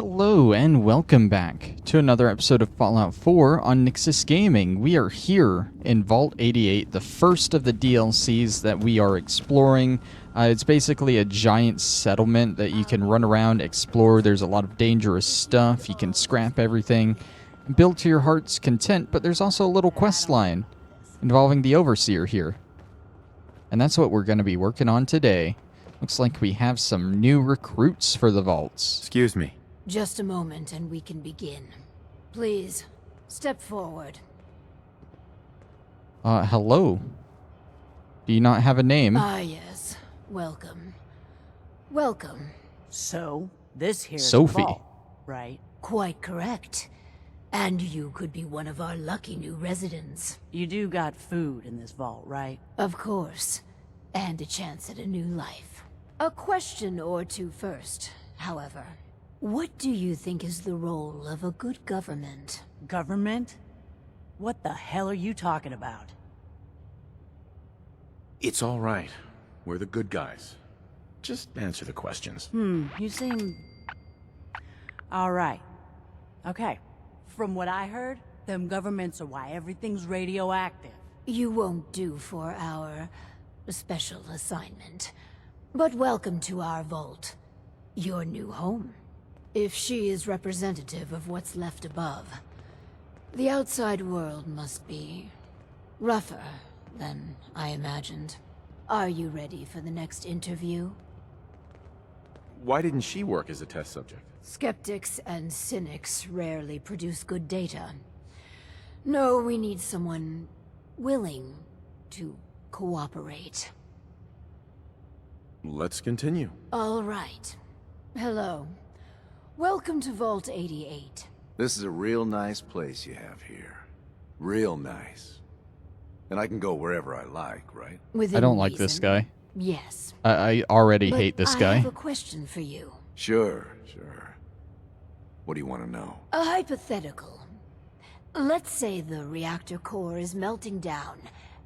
Hello and welcome back to another episode of Fallout 4 on Nyxus Gaming. We are here in Vault 88, the first of the DLCs that we are exploring. It's basically a giant settlement that you can run around, explore. There's a lot of dangerous stuff. You can scrap everything, build to your heart's content, but there's also a little quest line involving the Overseer here. And that's what we're going to be working on today. Looks like we have some new recruits for the vaults. Excuse me. Just a moment and we can begin. Please, step forward. Hello. Do you not have a name? Ah, yes. Welcome. Welcome. So, this here's Sophie. a vault, right? Quite correct. And you could be one of our lucky new residents. You do got food in this vault, right? Of course. And a chance at a new life. A question or two first, however. What do you think is the role of a good government? Government? What the hell are you talking about? It's all right. We're the good guys. Just answer the questions. You seem... Alright. Okay. From what I heard, them governments are why everything's radioactive. You won't do for our special assignment. But welcome to our vault. Your new home. If she is representative of what's left above, the outside world must be rougher than I imagined. Are you ready for the next interview? Why didn't she work as a test subject? Skeptics and cynics rarely produce good data. No, we need someone willing to cooperate. Let's continue. All right. Hello. Welcome to Vault 88. This is a real nice place you have here. Real nice. And I can go wherever I like, right? Within I don't like this reason. guy. Yes. I already But hate this I guy. have a question for you. Sure. What do you want to know? A hypothetical. Let's say the reactor core is melting down,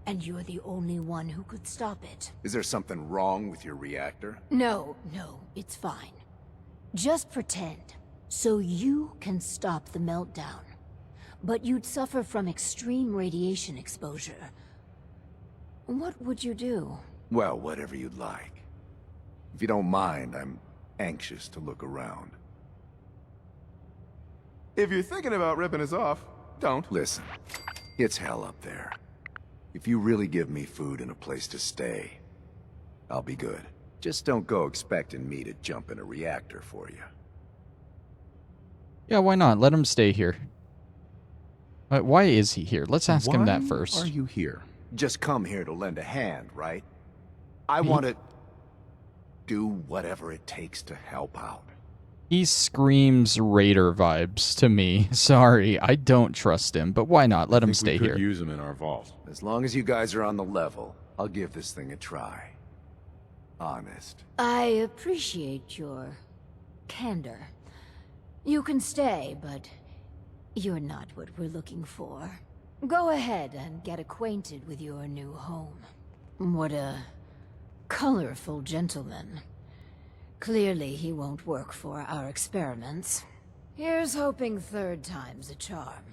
and you're the only one who could stop it. Is there something wrong with your reactor? No, it's fine. Just pretend, so you can stop the meltdown. But you'd suffer from extreme radiation exposure. What would you do? Well, whatever you'd like. If you don't mind, I'm anxious to look around. If you're thinking about ripping us off, don't. Listen, it's hell up there. If you really give me food and a place to stay, I'll be good. Just don't go expecting me to jump in a reactor for you. Yeah, why not? Let him stay here. Why is he here? Let's ask him that Why first. are you here? Just come here to lend a hand, right? I want to do whatever it takes to help out. He screams Raider vibes to me. Sorry, I don't trust him, but why not? Let him stay we could here. use him in our vault. As long as you guys are on the level, I'll give this thing a try. Honest. I appreciate your candor. You can stay, but you're not what we're looking for. Go ahead and get acquainted with your new home. What a colorful gentleman. Clearly he won't work for our experiments. Here's hoping third time's a charm.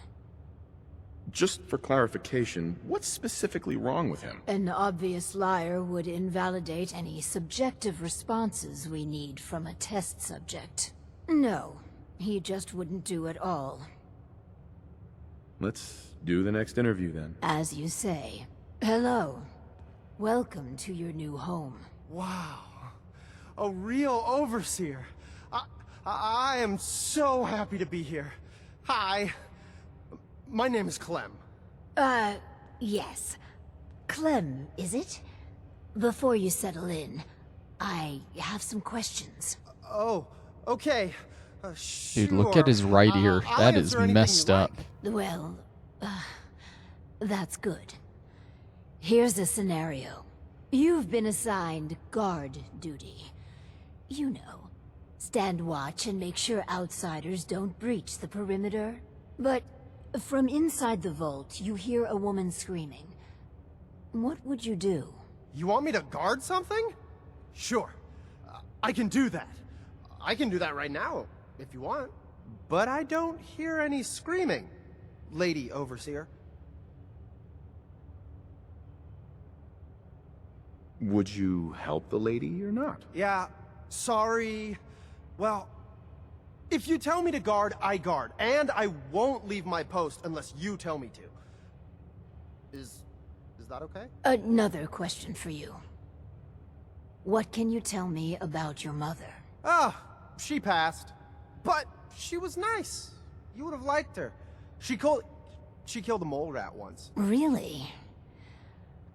Just for clarification, what's specifically wrong with him? An obvious liar would invalidate any subjective responses we need from a test subject. No, he just wouldn't do it all. Let's do the next interview then. As you say. Hello. Welcome to your new home. Wow. A real overseer. I am so happy to be here. Hi. My name is Clem. Yes. Clem, is it? Before you settle in, I have some questions. Oh, okay. Dude, look at his right ear. I'll That is answer anything messed you up. like. Well, that's good. Here's a scenario. You've been assigned guard duty. You know, stand watch and make sure outsiders don't breach the perimeter. But from inside the vault, you hear a woman screaming. What would you do? You want me to guard something? Sure. I can do that. I can do that right now. if you want. But I don't hear any screaming, Lady Overseer. Would you help the lady or not? Yeah, sorry. Well, if you tell me to guard, I guard. And I won't leave my post unless you tell me to. Is that okay? Another question for you. What can you tell me about your mother? Ah, she passed. But she was nice. You would have liked her. She killed a mole rat once. Really?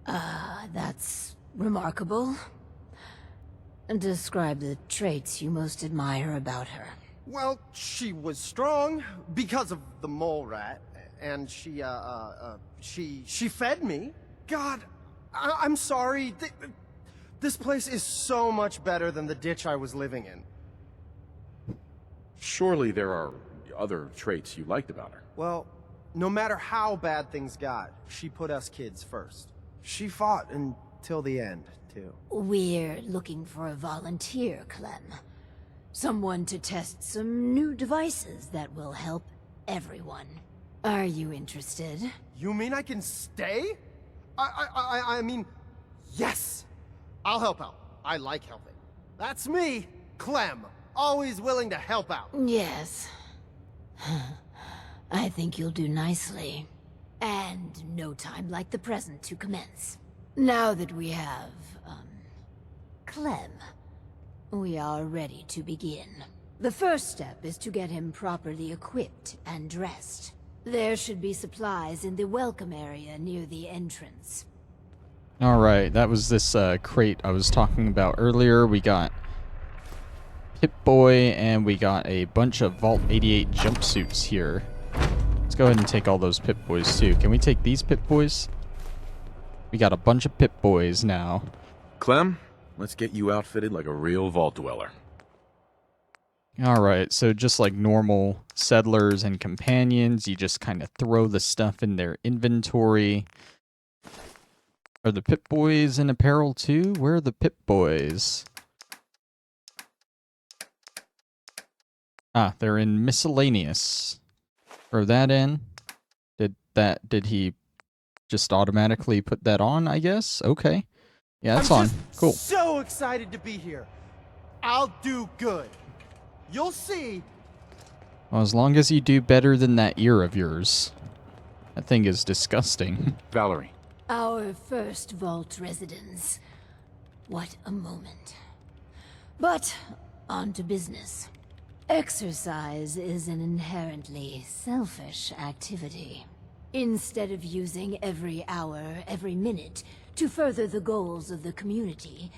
That's remarkable. Describe the traits you most admire about her. Well, she was strong because of the mole rat, and she fed me. God, I'm sorry. This place is so much better than the ditch I was living in. Surely there are other traits you liked about her. Well, no matter how bad things got, she put us kids first. She fought until the end, too. We're looking for a volunteer, Clem. Someone to test some new devices that will help everyone. Are you interested? You mean I can stay? I mean, yes! I'll help out. I like helping. That's me, Clem. Always willing to help out. Yes. I think you'll do nicely. And no time like the present to commence. Now that we have, Clem, we are ready to begin. The first step is to get him properly equipped and dressed. There should be supplies in the welcome area near the entrance. Alright, that was this crate I was talking about earlier. We got Pip-Boy, and we got a bunch of Vault 88 jumpsuits here. Let's go ahead and take all those Pip-Boys too. Can we take these Pip-Boys? We got a bunch of Pip-Boys now. Clem, let's get you outfitted like a real vault dweller. Alright, so just like normal settlers and companions, you just kind of throw the stuff in their inventory. Are the Pip-Boys in apparel too? Where are the Pip-Boys? Ah, they're in miscellaneous. Throw that in. Did he just automatically put that on, I guess? Okay. Yeah, that's I'm on. just Cool. So excited to be here. I'll do good. You'll see. Well, as long as you do better than that ear of yours. That thing is disgusting. Valerie. Our first vault residence. What a moment. But, on to business. Exercise is an inherently selfish activity. Instead of using every hour, every minute, to further the goals of the community,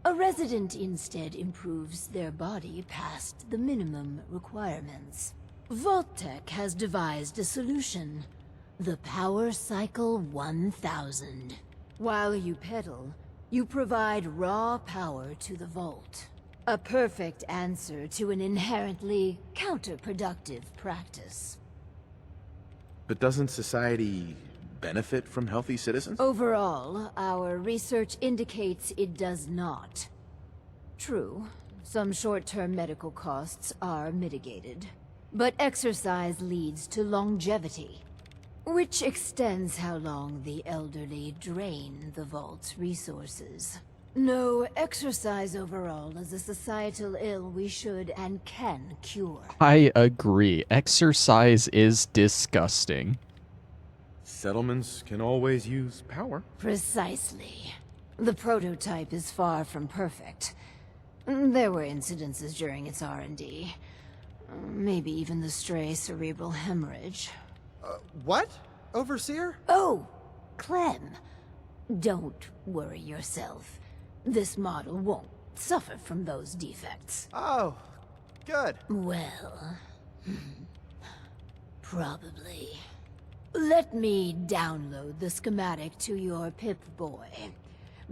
a resident instead improves their body past the minimum requirements. Vault Tec has devised a solution. The Power Cycle 1000. While you pedal, you provide raw power to the vault. A perfect answer to an inherently counterproductive practice. But doesn't society benefit from healthy citizens? Overall, our research indicates it does not. True, some short-term medical costs are mitigated. But exercise leads to longevity, which extends how long the elderly drain the vault's resources. No, exercise overall is a societal ill we should and can cure. I agree. Exercise is disgusting. Settlements can always use power. Precisely. The prototype is far from perfect. There were incidences during its R&D. Maybe even the stray cerebral hemorrhage. What? Overseer? Oh, Clem. Don't worry yourself. This model won't suffer from those defects. Oh, good. Well, probably. Let me download the schematic to your Pip-Boy.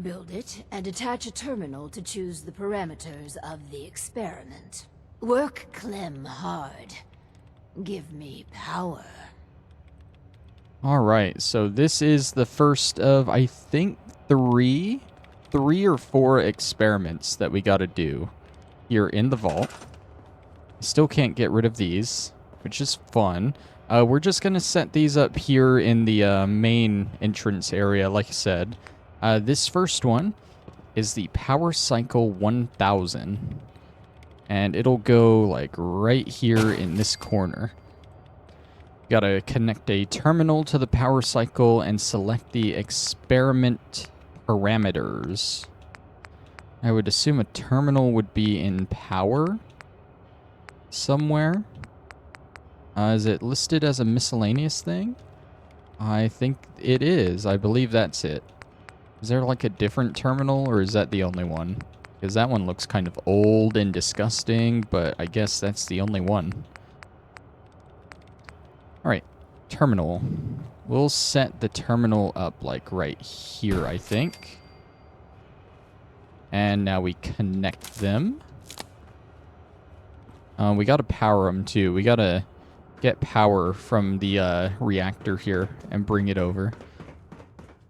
Build it and attach a terminal to choose the parameters of the experiment. Work Clem hard. Give me power. Alright, so this is the first of, I think, three or four experiments that we gotta do here in the vault. Still can't get rid of these, which is fun. We're just going to set these up here in the main entrance area, like I said. This first one is the Power Cycle 1000. And it'll go, like, right here in this corner. Gotta connect a terminal to the power cycle and select the experiment parameters. I would assume a terminal would be in power somewhere. Is it listed as a miscellaneous thing? I think it is. I believe that's it. Is there like a different terminal, or is that the only one? Because that one looks kind of old and disgusting, but I guess that's the only one. Alright, terminal. We'll set the terminal up like right here, I think. And now we connect them. We gotta power them too. We gotta get power from the reactor here and bring it over.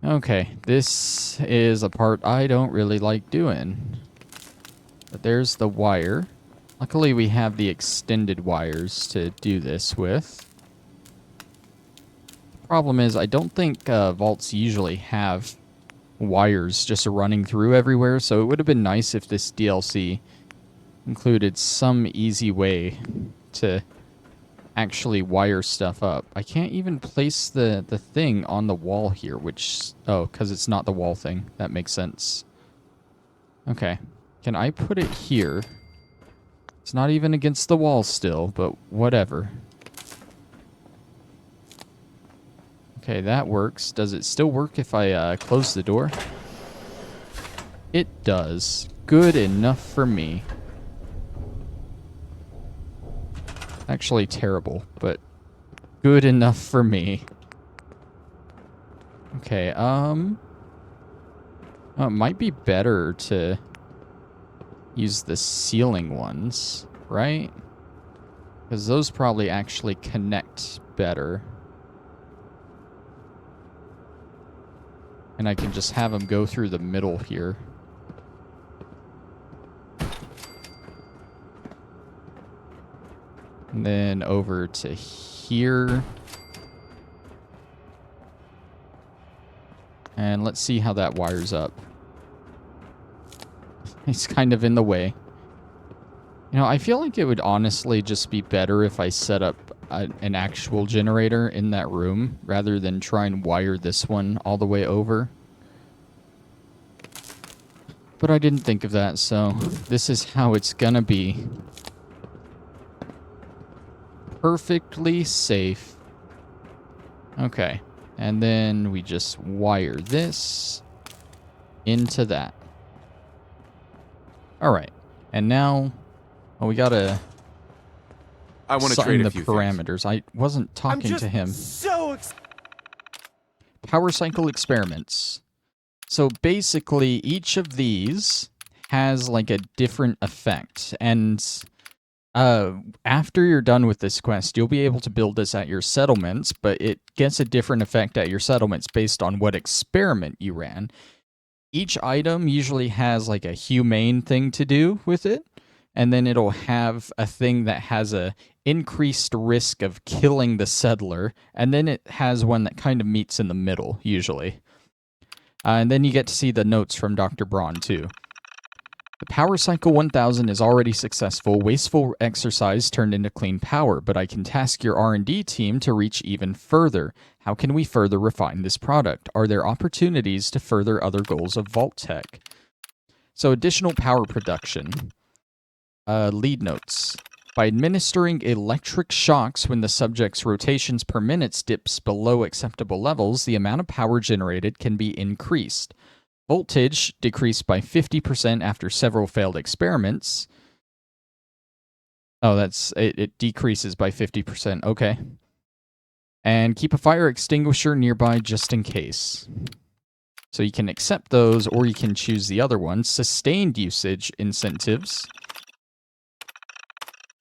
Okay, this is a part I don't really like doing. But there's the wire. Luckily we have the extended wires to do this with. Problem is, I don't think vaults usually have wires just running through everywhere, so it would have been nice if this DLC included some easy way to actually wire stuff up. I can't even place the thing on the wall here, which... Oh, because it's not the wall thing. That makes sense. Okay. Can I put it here? It's not even against the wall still, but whatever. Okay, that works. Does it still work if I close the door? It does. Good enough for me. Actually terrible, but good enough for me. Okay, oh, it might be better to use the ceiling ones, right? Because those probably actually connect better. And I can just have them go through the middle here. And then over to here. And let's see how that wires up. It's kind of in the way. You know, I feel like it would honestly just be better if I set up an actual generator in that room rather than try and wire this one all the way over. But I didn't think of that, so this is how it's gonna be. Perfectly safe. Okay, and then we just wire this into that. Alright, and now we gotta I want to sign trade the a few parameters. I wasn't talking to him. So Power cycle experiments. So basically, each of these has like a different effect, and after you're done with this quest, you'll be able to build this at your settlements, but it gets a different effect at your settlements based on what experiment you ran. Each item usually has like a humane thing to do with it, and then it'll have a thing that has a increased risk of killing the settler, and then it has one that kind of meets in the middle, usually. And then you get to see the notes from Dr. Braun, too. The Power Cycle 1000 is already successful. Wasteful exercise turned into clean power, but I can task your R&D team to reach even further. How can we further refine this product? Are there opportunities to further other goals of Vault Tec? So additional power production. Lead notes. By administering electric shocks when the subject's rotations per minute dips below acceptable levels, the amount of power generated can be increased. Voltage decreased by 50% after several failed experiments. Oh, it decreases by 50%. Okay. And keep a fire extinguisher nearby just in case. So you can accept those, or you can choose the other one. Sustained usage incentives.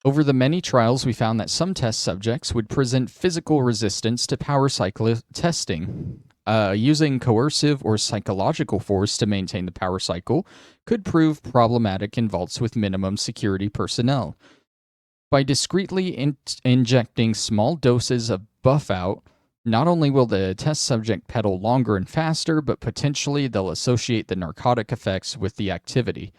Over the many trials, we found that some test subjects would present physical resistance to power cycle testing. Using coercive or psychological force to maintain the power cycle could prove problematic in vaults with minimum security personnel. By discreetly injecting small doses of buff out, not only will the test subject pedal longer and faster, but potentially they'll associate the narcotic effects with the activity.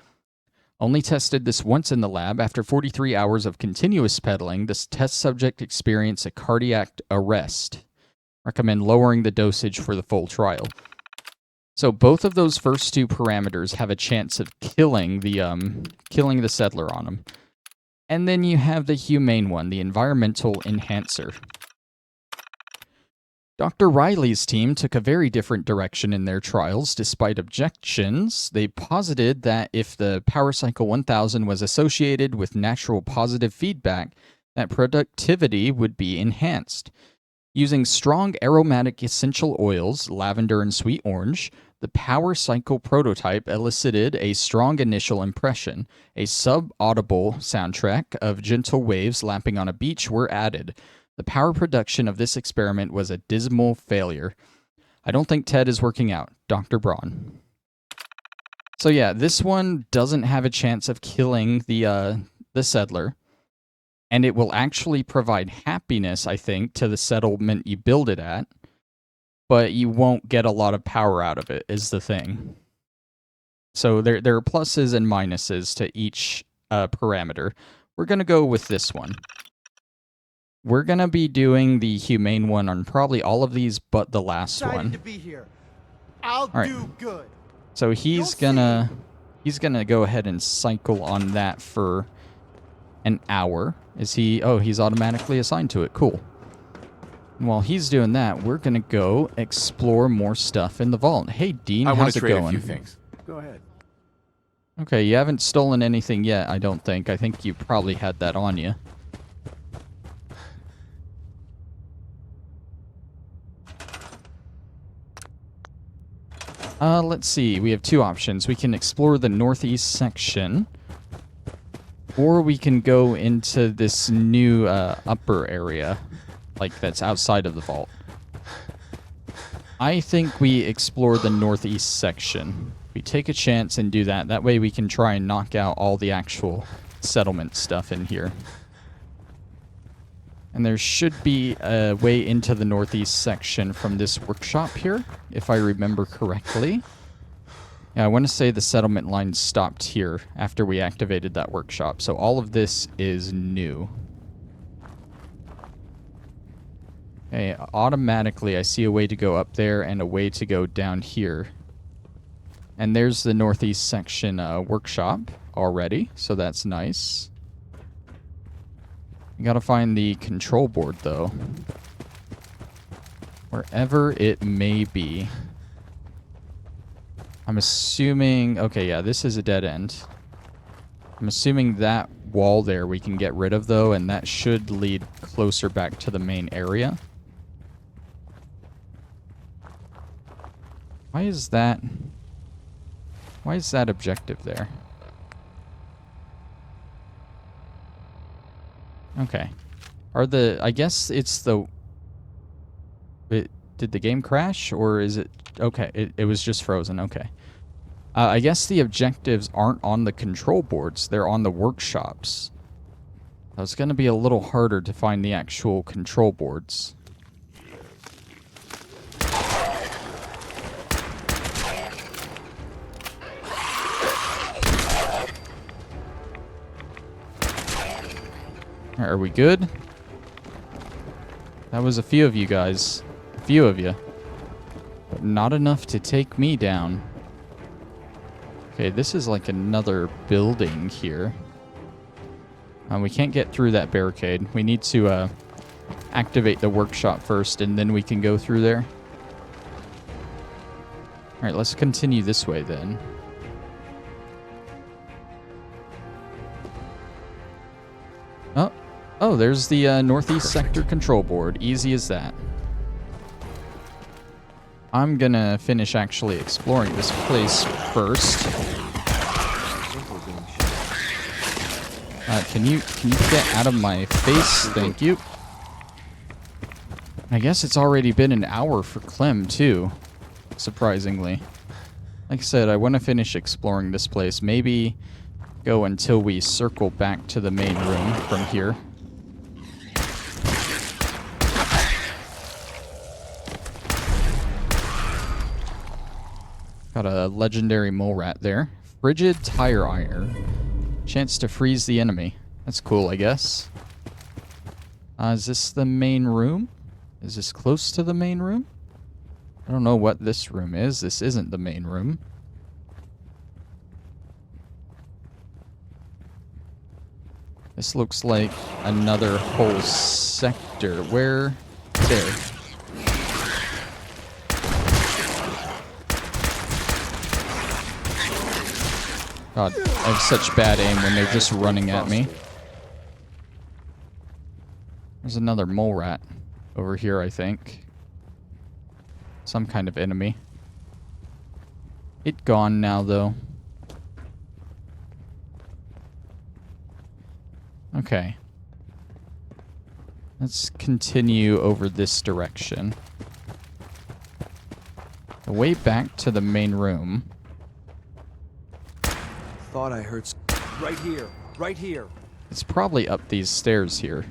Only tested this once in the lab. After 43 hours of continuous pedaling, this test subject experienced a cardiac arrest. Recommend lowering the dosage for the full trial. So both of those first two parameters have a chance of killing the settler on them. And then you have the humane one, the environmental enhancer. Dr. Riley's team took a very different direction in their trials. Despite objections, they posited that if the Power Cycle 1000 was associated with natural positive feedback, that productivity would be enhanced. Using strong aromatic essential oils, lavender and sweet orange, the Power Cycle prototype elicited a strong initial impression. A sub-audible soundtrack of gentle waves lapping on a beach were added. The power production of this experiment was a dismal failure. I don't think Ted is working out. Dr. Braun. So yeah, this one doesn't have a chance of killing the settler. And it will actually provide happiness, I think, to the settlement you build it at. But you won't get a lot of power out of it, is the thing. So there are pluses and minuses to each parameter. We're going to go with this one. We're going to be doing the humane one on probably all of these but the last one. To be here. I'll right. do good. So he's gonna go ahead and cycle on that for an hour. Is he? Oh, he's automatically assigned to it. Cool. While he's doing that, we're gonna go explore more stuff in the vault. Hey, Dean, how's it going? A few things. Go ahead. Okay, you haven't stolen anything yet, I don't think. I think you probably had that on you. Let's see. We have two options. We can explore the northeast section, or we can go into this new upper area, like that's outside of the vault. I think we explore the northeast section. We take a chance and do that. That way we can try and knock out all the actual settlement stuff in here. And there should be a way into the northeast section from this workshop here, if I remember correctly. Yeah, I want to say the settlement line stopped here after we activated that workshop. So all of this is new. Okay, automatically I see a way to go up there and a way to go down here. And there's the northeast section workshop already, so that's nice. You gotta find the control board, though. Wherever it may be. I'm assuming... Okay, yeah, this is a dead end. I'm assuming that wall there we can get rid of, though, and that should lead closer back to the main area. Why is that objective there? Okay. I guess it's the... Did the game crash, or is it... Okay, it was just frozen, okay. I guess the objectives aren't on the control boards, they're on the workshops. So it's going to be a little harder to find the actual control boards. Are we good? That was a few of you guys. A few of you. But not enough to take me down. Okay, this is like another building here. We can't get through that barricade. We need to activate the workshop first, and then we can go through there. Alright, let's continue this way then. Oh, there's the northeast sector control board. Easy as that. I'm gonna finish actually exploring this place first. Can you get out of my face? Thank you. I guess it's already been an hour for Clem, too. Surprisingly. Like I said, I want to finish exploring this place. Maybe go until we circle back to the main room from here. Got a legendary mole rat there. Frigid tire iron. Chance to freeze the enemy. That's cool, I guess. Is this the main room? Is this close to the main room? I don't know what this room is. This isn't the main room. This looks like another whole sector. Where? There. God, I have such bad aim when they're just running at me. There's another mole rat over here, I think. Some kind of enemy. It gone now, though. Okay. Let's continue over this direction. The way back to the main room. Thought I heard right here, right here. It's probably up these stairs here.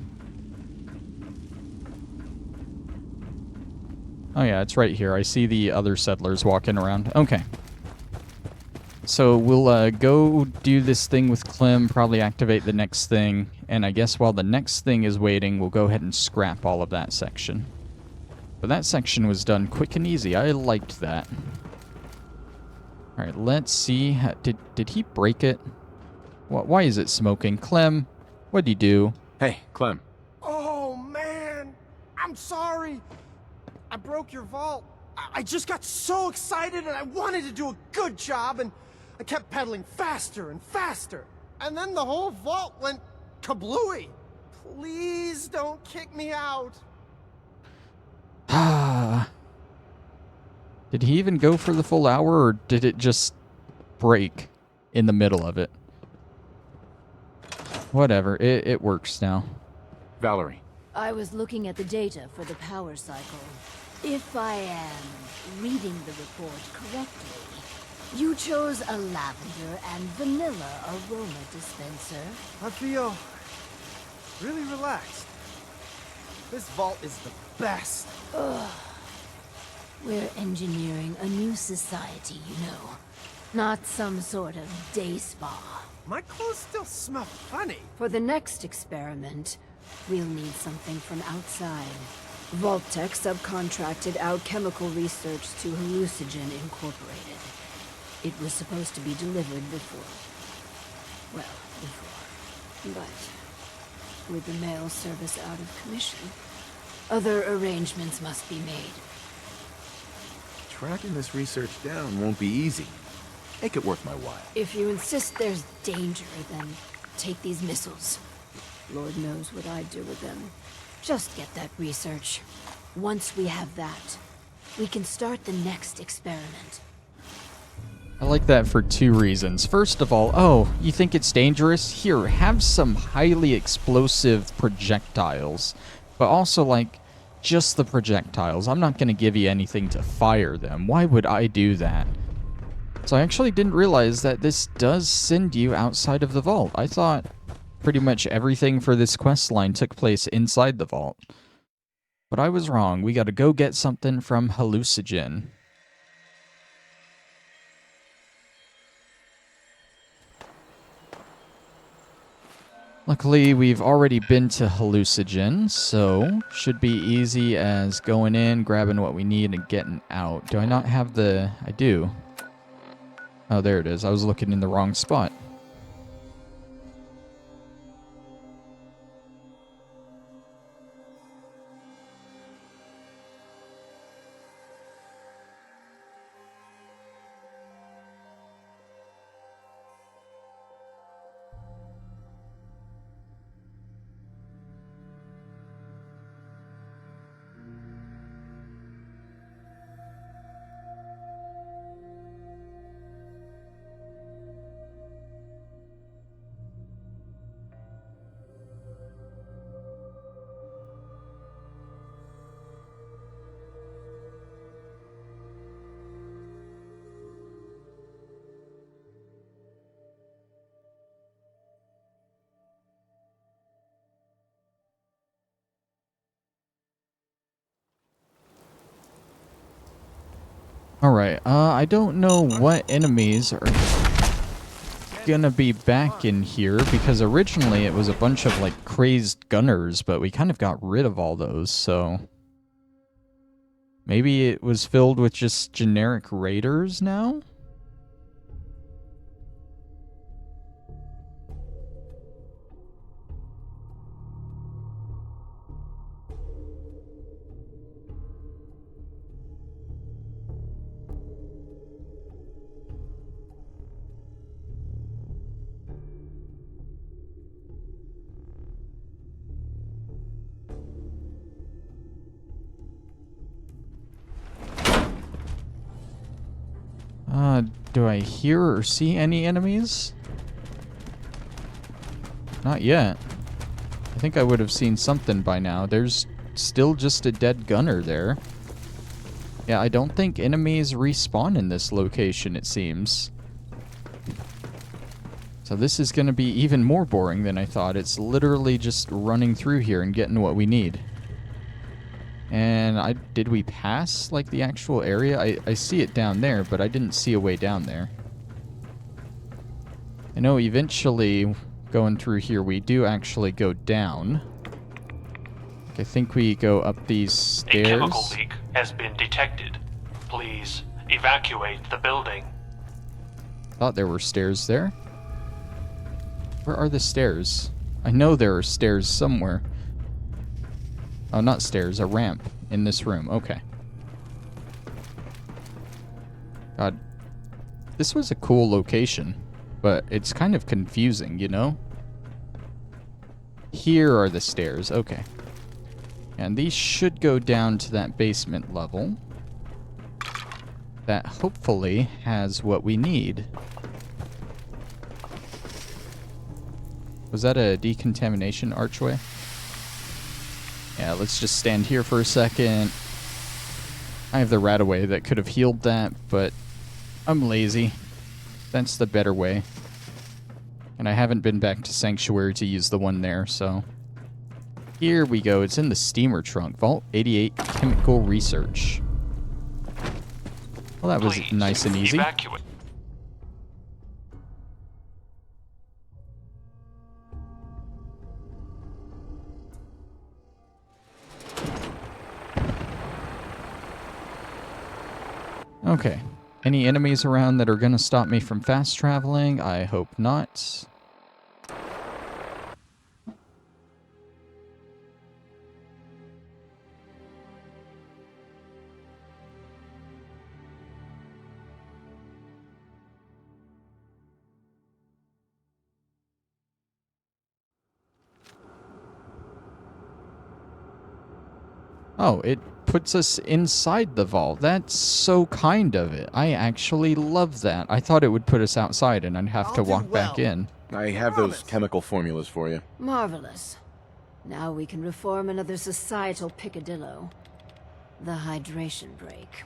Oh yeah, it's right here. I see the other settlers walking around. Okay. So we'll go do this thing with Clem, probably activate the next thing, and I guess while the next thing is waiting, we'll go ahead and scrap all of that section. But that section was done quick and easy. I liked that. Alright, let's see. Did he break it? Why is it smoking? Clem, what'd you do? Hey, Clem. Oh, man. I'm sorry. I broke your vault. I just got so excited and I wanted to do a good job and I kept pedaling faster and faster. And then the whole vault went kablooey. Please don't kick me out. Ah. Did he even go for the full hour, or did it just break in the middle of it? Whatever, it works now. Valerie. I was looking at the data for the power cycle. If I am reading the report correctly, you chose a lavender and vanilla aroma dispenser. I feel really relaxed. This vault is the best. Ugh. We're engineering a new society, you know. Not some sort of day spa. My clothes still smell funny. For the next experiment, we'll need something from outside. Vault Tec subcontracted out chemical research to Hallucigen Incorporated. It was supposed to be delivered before. But with the mail service out of commission, other arrangements must be made. Tracking this research down won't be easy. Make it worth my while. If you insist there's danger, then take these missiles. Lord knows what I'd do with them. Just get that research. Once we have that, we can start the next experiment. I like that for two reasons. First of all, oh, you think it's dangerous? Here, have some highly explosive projectiles. But also, like, just the projectiles. I'm not going to give you anything to fire them. Why would I do that? So I actually didn't realize that this does send you outside of the vault. I thought pretty much everything for this quest line took place inside the vault. But I was wrong. We got to go get something from Hallucigen. Luckily, we've already been to Hallucigen, so should be easy as going in, grabbing what we need, and getting out. Do I not have the... I do. Oh, there it is. I was looking in the wrong spot. Alright, I don't know what enemies are gonna be back in here, because originally it was a bunch of, like, crazed gunners, but we kind of got rid of all those, so... Maybe it was filled with just generic raiders now? Do I hear or see any enemies? Not yet. I think I would have seen something by now. There's still just a dead gunner there. Yeah, I don't think enemies respawn in this location, it seems. So this is going to be even more boring than I thought. It's literally just running through here and getting what we need. And did we pass, like, the actual area? I see it down there, but I didn't see a way down there. I know eventually, going through here, we do actually go down. I think we go up these stairs. A chemical leak has been detected. Please evacuate the building. Thought there were stairs there. Where are the stairs? I know there are stairs somewhere. Oh, not stairs, a ramp in this room. Okay. God. This was a cool location, but it's kind of confusing, you know? Here are the stairs. Okay. And these should go down to that basement level. That hopefully has what we need. Was that a decontamination archway? Yeah, let's just stand here for a second. I have the Rataway that could have healed that, but I'm lazy. That's the better way. And I haven't been back to Sanctuary to use the one there, so... Here we go. It's in the steamer trunk. Vault 88 Chemical Research. Well, that was Please nice and easy. Evacuate. Okay. Any enemies around that are going to stop me from fast traveling? I hope not. Oh, it puts us inside the vault. That's so kind of it. I actually love that. I thought it would put us outside and I'd have to walk back in. I have those chemical formulas for you. Marvelous. Now we can reform another societal picadillo. The hydration break.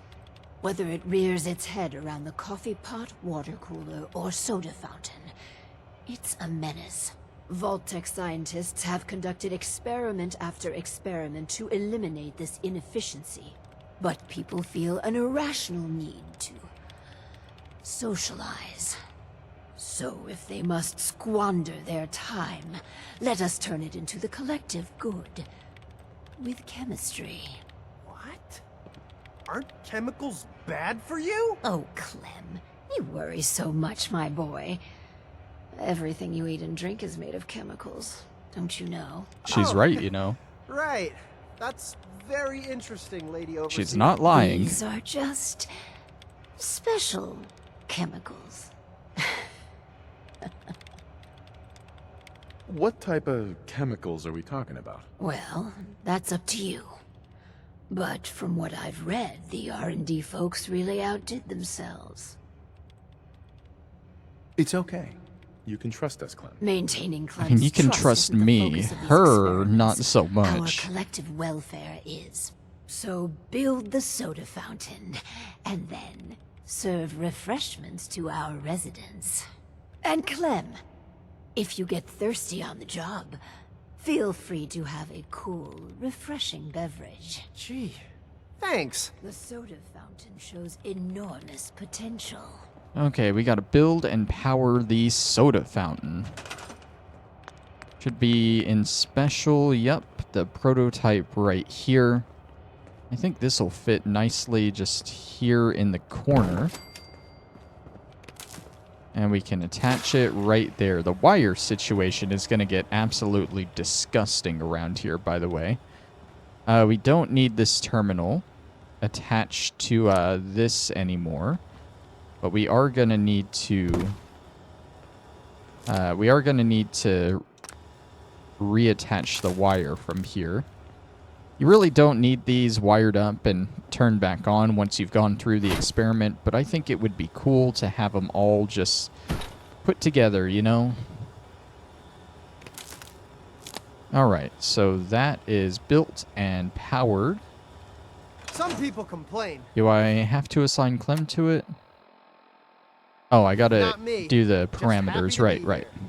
Whether it rears its head around the coffee pot, water cooler, or soda fountain, it's a menace. Vault Tec scientists have conducted experiment after experiment to eliminate this inefficiency. But people feel an irrational need to socialize. So if they must squander their time, let us turn it into the collective good. With chemistry. What? Aren't chemicals bad for you? Oh, Clem, you worry so much, my boy. Everything you eat and drink is made of chemicals, don't you know? She's right, you know. Right. That's very interesting, Lady Overseer. She's not lying. These are just special chemicals. What type of chemicals are we talking about? Well, that's up to you. But from what I've read, the R&D folks really outdid themselves. It's okay. You can trust us, Clem. Maintaining I Clem's mean, you can trust trust isn't the me. focus of these Her, not experiments. so much. Our collective welfare is. So build the soda fountain, and then serve refreshments to our residents. And Clem, if you get thirsty on the job, feel free to have a cool, refreshing beverage. Gee, Thanks. The soda fountain shows enormous potential. Okay, we gotta build and power the soda fountain. Should be in special, yep, the prototype right here. I think this will fit nicely just here in the corner. And we can attach it right there. The wire situation is going to get absolutely disgusting around here, by the way. We don't need this terminal attached to this anymore. But we are going to need to... reattach the wire from here. You really don't need these wired up and turned back on once you've gone through the experiment, but I think it would be cool to have them all just put together, you know? Alright, so that is built and powered. Some people complain. Do I have to assign Clem to it? Oh, I gotta Not me. do the Just happy parameters. to Right, be right. here.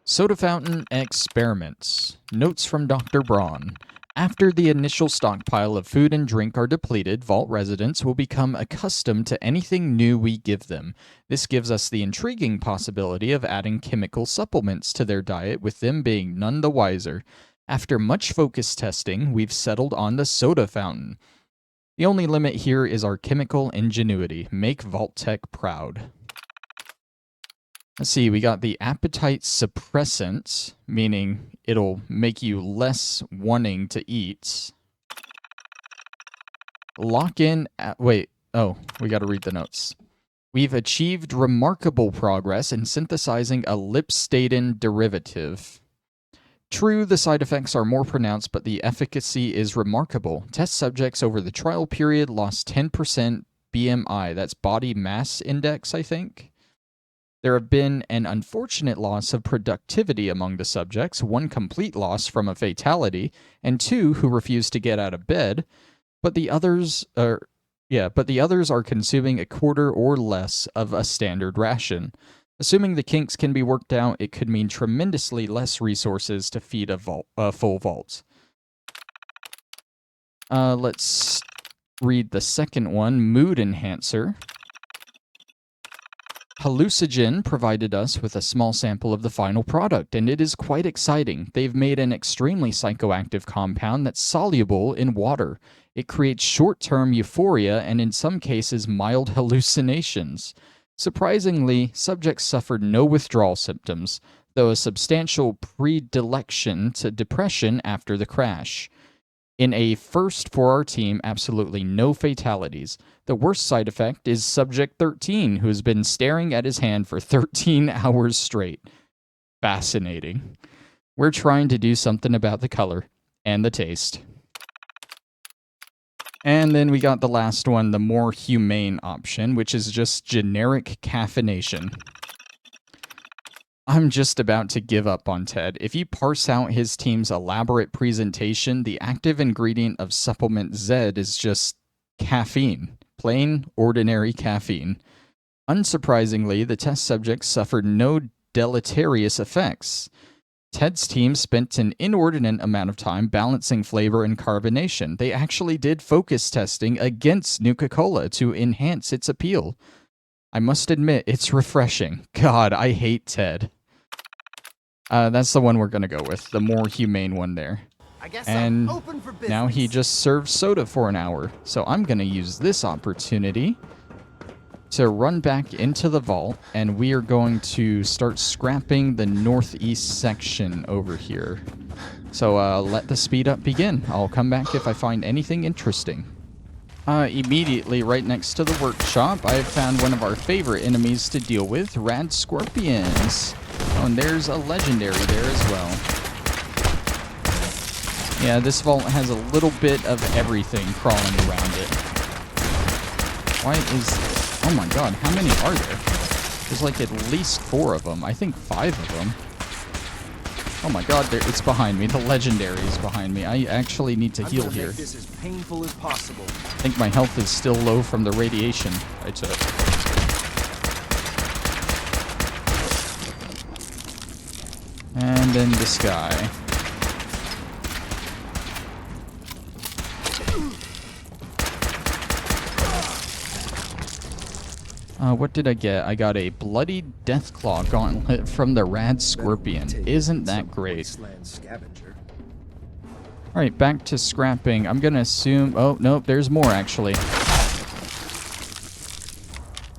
Soda Fountain Experiments. Notes from Dr. Braun. After the initial stockpile of food and drink are depleted, Vault residents will become accustomed to anything new we give them. This gives us the intriguing possibility of adding chemical supplements to their diet, with them being none the wiser. After much focus testing, we've settled on the Soda Fountain. The only limit here is our chemical ingenuity. Make Vault Tec proud. Let's see, we got the appetite suppressant, meaning it'll make you less wanting to eat. Lock in... wait, oh, we got to read the notes. We've achieved remarkable progress in synthesizing a lipstatin derivative. True, the side effects are more pronounced, but the efficacy is remarkable. Test subjects over the trial period lost 10% BMI. That's body mass index, I think. There have been an unfortunate loss of productivity among the subjects, 1 complete loss from a fatality, and 2 who refused to get out of bed, but the others are consuming a quarter or less of a standard ration. Assuming the kinks can be worked out, it could mean tremendously less resources to feed a full vault. Let's read the second one, Mood Enhancer. Hallucinogen provided us with a small sample of the final product, and it is quite exciting. They've made an extremely psychoactive compound that's soluble in water. It creates short-term euphoria and in some cases mild hallucinations. Surprisingly, subjects suffered no withdrawal symptoms, though a substantial predilection to depression after the crash. In a first for our team, absolutely no fatalities. The worst side effect is Subject 13, who has been staring at his hand for 13 hours straight. Fascinating. We're trying to do something about the color and the taste. And then we got the last one, the more humane option, which is just generic caffeination. I'm just about to give up on Ted. If you parse out his team's elaborate presentation, the active ingredient of Supplement Z is just caffeine. Plain, ordinary caffeine. Unsurprisingly, the test subjects suffered no deleterious effects. Ted's team spent an inordinate amount of time balancing flavor and carbonation. They actually did focus testing against Nuka-Cola to enhance its appeal. I must admit, it's refreshing. God, I hate Ted. That's the one we're going to go with, the more humane one there. I guess And I'm open for business. now he just served soda for an hour. So I'm going to use this opportunity to run back into the vault, and we are going to start scrapping the northeast section over here. So let the speed up begin. I'll come back if I find anything interesting. Immediately right next to the workshop, I've found one of our favorite enemies to deal with, Rad Scorpions. Oh, and there's a legendary there as well. Yeah, this vault has a little bit of everything crawling around it. Why is... Oh my god, how many are there? There's like at least 4 of them. I think 5 of them. Oh my god, it's behind me. The legendary is behind me. I actually need to heal here. Make this as painful as possible. I think my health is still low from the radiation I took. And then this guy. What did I get? I got a bloody Deathclaw gauntlet from the Rad Scorpion. Isn't that great? Alright, back to scrapping. I'm gonna assume... Oh, nope, there's more, actually.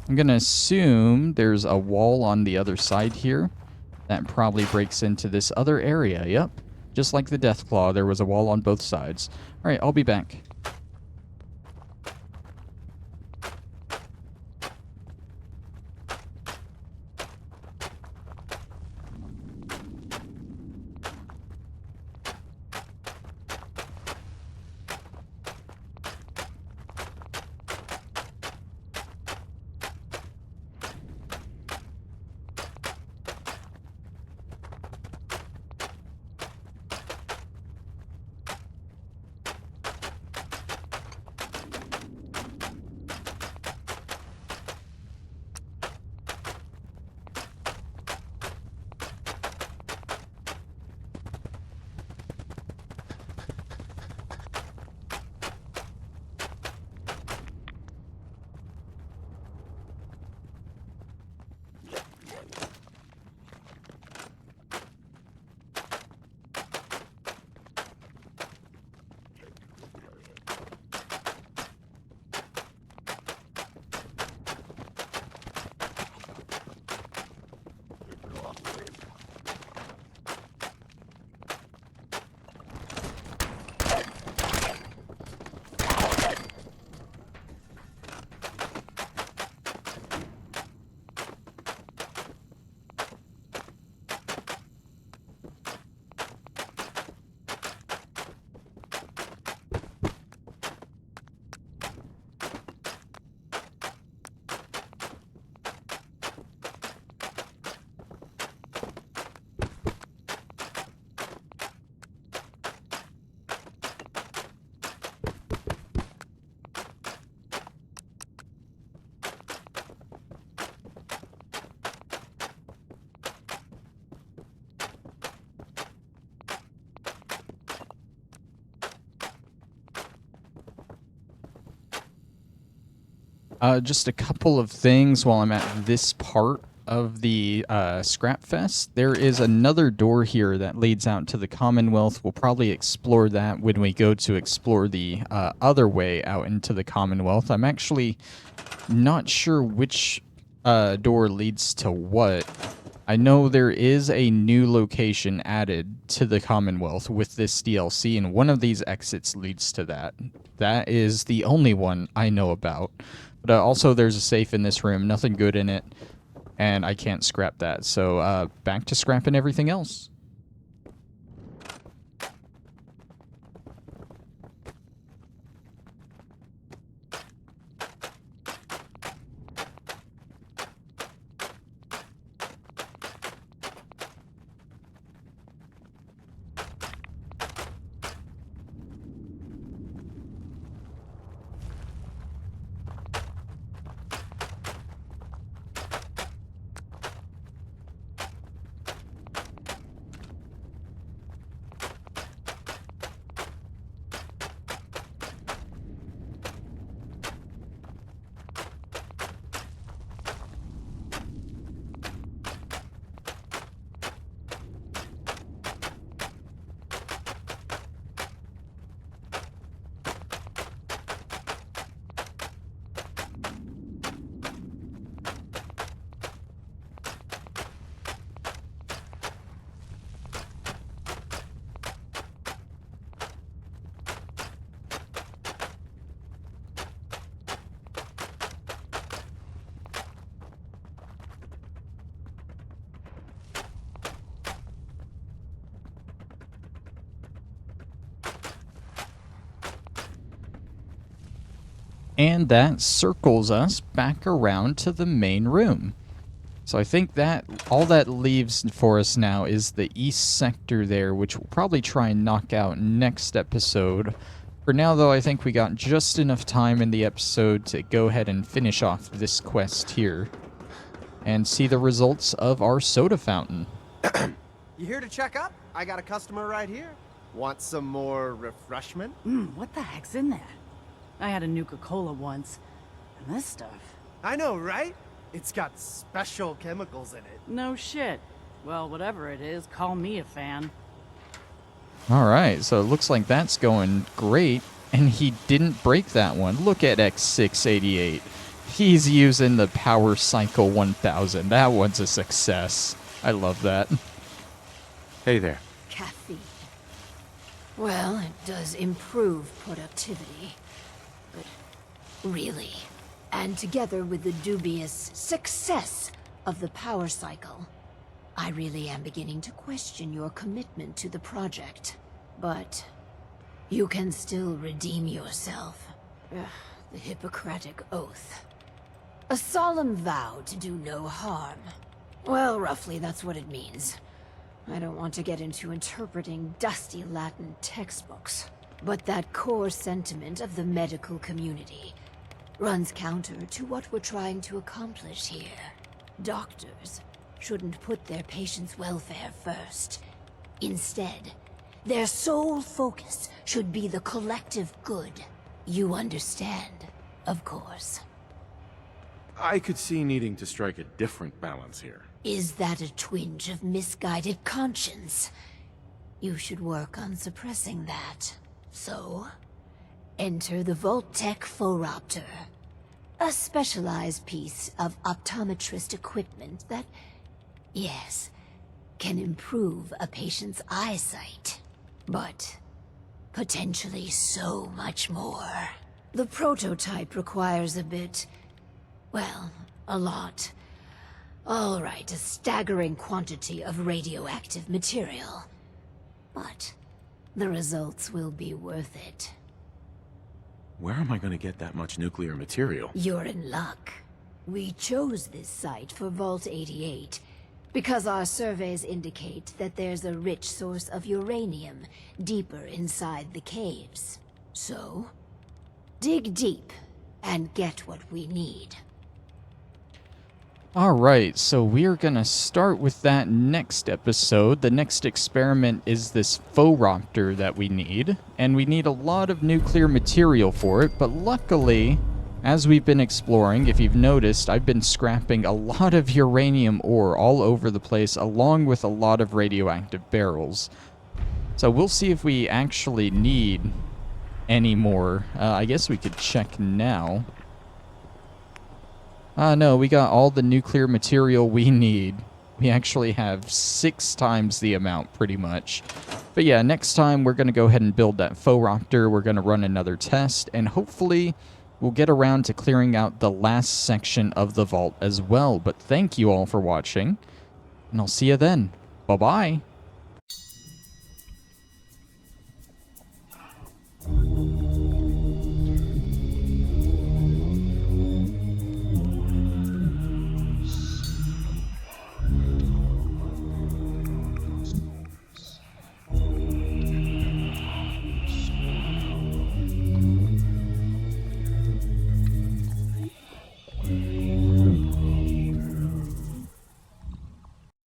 I'm gonna assume there's a wall on the other side here. That probably breaks into this other area. Yep. Just like the Deathclaw, there was a wall on both sides. Alright, I'll be back. Just a couple of things while I'm at this part of the Scrap Fest. There is another door here that leads out to the Commonwealth. We'll probably explore that when we go to explore the other way out into the Commonwealth. I'm actually not sure which door leads to what. I know there is a new location added to the Commonwealth with this DLC, and one of these exits leads to that. That is the only one I know about. But also there's a safe in this room, nothing good in it, and I can't scrap that. So back to scrapping everything else. And that circles us back around to the main room. So I think that all that leaves for us now is the east sector there, which we'll probably try and knock out next episode. For now, though, I think we got just enough time in the episode to go ahead and finish off this quest here and see the results of our soda fountain. You here to check up? I got a customer right here. Want some more refreshment? What the heck's in there? I had a Nuka-Cola once, and this stuff. I know, right? It's got special chemicals in it. No shit. Well, whatever it is, call me a fan. Alright, so it looks like that's going great, and he didn't break that one. Look at X688. He's using the Power Cycle 1000. That one's a success. I love that. Hey there. Caffeine. Well, it does improve productivity. But really, and together with the dubious success of the power cycle, I really am beginning to question your commitment to the project. But you can still redeem yourself. Ugh, the Hippocratic Oath. A solemn vow to do no harm. Well, roughly that's what it means. I don't want to get into interpreting dusty Latin textbooks, but that core sentiment of the medical community runs counter to what we're trying to accomplish here. Doctors shouldn't put their patients' welfare first. Instead, their sole focus should be the collective good. You understand, of course. I could see needing to strike a different balance here. Is that a twinge of misguided conscience? You should work on suppressing that. So, enter the Vault Tec Workshop, a specialized piece of optometrist equipment that, yes, can improve a patient's eyesight, but potentially so much more. The prototype requires a bit, well, a lot. All right, a staggering quantity of radioactive material. But the results will be worth it. Where am I going to get that much nuclear material? You're in luck. We chose this site for Vault 88 because our surveys indicate that there's a rich source of uranium deeper inside the caves. So, dig deep and get what we need. Alright, so we are going to start with that next episode. The next experiment is this Phoraptor that we need, and we need a lot of nuclear material for it, but luckily, as we've been exploring, if you've noticed, I've been scrapping a lot of uranium ore all over the place, along with a lot of radioactive barrels. So we'll see if we actually need any more. I guess we could check now. No, we got all the nuclear material we need. We actually have 6 times the amount, pretty much. But yeah, next time we're going to go ahead and build that Phoraptor. We're going to run another test, and hopefully we'll get around to clearing out the last section of the vault as well. But thank you all for watching, and I'll see you then. Bye-bye.